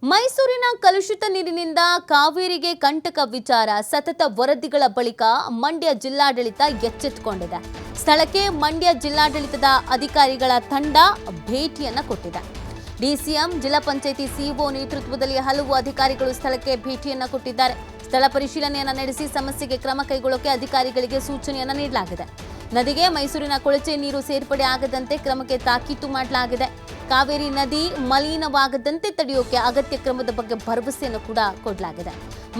ಮೈಸೂರಿನ ಕಲುಷಿತ ನೀರಿನಿಂದ ಕಾವೇರಿಗೆ ಕಂಟಕ ವಿಚಾರ ಸತತ ವರದಿಗಳ ಬಳಿಕ ಮಂಡ್ಯ ಜಿಲ್ಲಾಡಳಿತ ಎಚ್ಚೆತ್ತುಕೊಂಡಿದೆ. ಸ್ಥಳಕ್ಕೆ ಮಂಡ್ಯ ಜಿಲ್ಲಾಡಳಿತದ ಅಧಿಕಾರಿಗಳ ತಂಡ ಭೇಟಿಯನ್ನ ಕೊಟ್ಟಿದೆ. ಡಿಸಿಎಂ, ಜಿಲ್ಲಾ ಪಂಚಾಯಿತಿ ಸಿಇಒ ನೇತೃತ್ವದಲ್ಲಿ ಹಲವು ಅಧಿಕಾರಿಗಳು ಸ್ಥಳಕ್ಕೆ ಭೇಟಿಯನ್ನ ಕೊಟ್ಟಿದ್ದಾರೆ. ಸ್ಥಳ ಪರಿಶೀಲನೆಯನ್ನ ನಡೆಸಿ ಸಮಸ್ಯೆಗೆ ಕ್ರಮ ಕೈಗೊಳ್ಳೋಕೆ ಅಧಿಕಾರಿಗಳಿಗೆ ಸೂಚನೆಯನ್ನ ನೀಡಲಾಗಿದೆ. ನದಿಗೆ ಮೈಸೂರಿನ ಕೊಳಚೆ ನೀರು ಸೇರ್ಪಡೆ ಆಗದಂತೆ ಕ್ರಮಕ್ಕೆ ತಾಕೀತು ಮಾಡಲಾಗಿದೆ. ಕಾವೇರಿ ನದಿ ಮಲಿನವಾಗದಂತೆ ತಡೆಯೋಕೆ ಅಗತ್ಯ ಕ್ರಮದ ಬಗ್ಗೆ ಭರವಸೆಯನ್ನು ಕೂಡ ಕೊಡಲಾಗಿದೆ.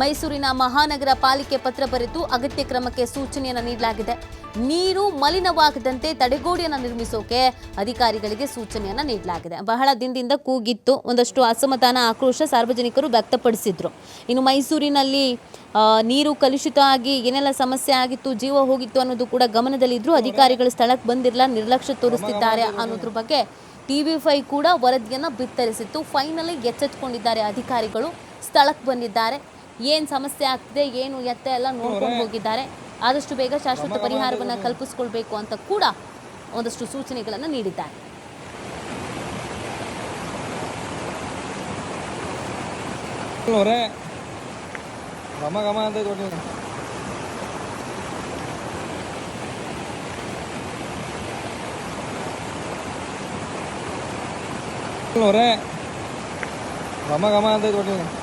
ಮೈಸೂರಿನ ಮಹಾನಗರ ಪಾಲಿಕೆ ಪತ್ರ ಬರೆದು ಅಗತ್ಯ ಕ್ರಮಕ್ಕೆ ಸೂಚನೆಯನ್ನು ನೀಡಲಾಗಿದೆ. ನೀರು ಮಲಿನವಾಗದಂತೆ ತಡೆಗೋಡೆಯನ್ನು ನಿರ್ಮಿಸೋಕೆ ಅಧಿಕಾರಿಗಳಿಗೆ ಸೂಚನೆಯನ್ನು ನೀಡಲಾಗಿದೆ. ಬಹಳ ದಿನದಿಂದ ಕೂಗಿತ್ತು, ಒಂದಷ್ಟು ಅಸಮಾಧಾನ, ಆಕ್ರೋಶ ಸಾರ್ವಜನಿಕರು ವ್ಯಕ್ತಪಡಿಸಿದ್ರು. ಇನ್ನು ಮೈಸೂರಿನಲ್ಲಿ ನೀರು ಕಲುಷಿತ ಆಗಿ ಏನೆಲ್ಲ ಸಮಸ್ಯೆ ಆಗಿತ್ತು, ಜೀವ ಹೋಗಿತ್ತು ಅನ್ನೋದು ಕೂಡ ಗಮನದಲ್ಲಿದ್ರು. ಅಧಿಕಾರಿಗಳು ಸ್ಥಳಕ್ಕೆ ಬಂದಿರಲ್ಲ, ನಿರ್ಲಕ್ಷ್ಯ ತೋರಿಸ್ತಿದ್ದಾರೆ ಅನ್ನೋದ್ರ ಬಗ್ಗೆ TV5 ಕೂಡ ವರದಿಯನ್ನು ಬಿತ್ತರಿಸಿತ್ತು. ಫೈನಲಿ ಎಚ್ಚೆತ್ತುಕೊಂಡಿದ್ದಾರೆ ಅಧಿಕಾರಿಗಳು, ಸ್ಥಳಕ್ಕೆ ಬಂದಿದ್ದಾರೆ. ಏನು ಸಮಸ್ಯೆ ಆಗ್ತಿದೆ, ಏನು ಎತ್ತ ಎಲ್ಲ ನೋಡ್ಕೊಂಡು ಹೋಗಿದ್ದಾರೆ. ಆದಷ್ಟು ಬೇಗ ಶಾಶ್ವತ ಪರಿಹಾರವನ್ನು ಕಲ್ಪಿಸಿಕೊಳ್ಬೇಕು ಅಂತ ಕೂಡ ಒಂದಷ್ಟು ಸೂಚನೆಗಳನ್ನು ನೀಡಿದ್ದಾರೆ. ಘಮ ಘಮ ಅಂತ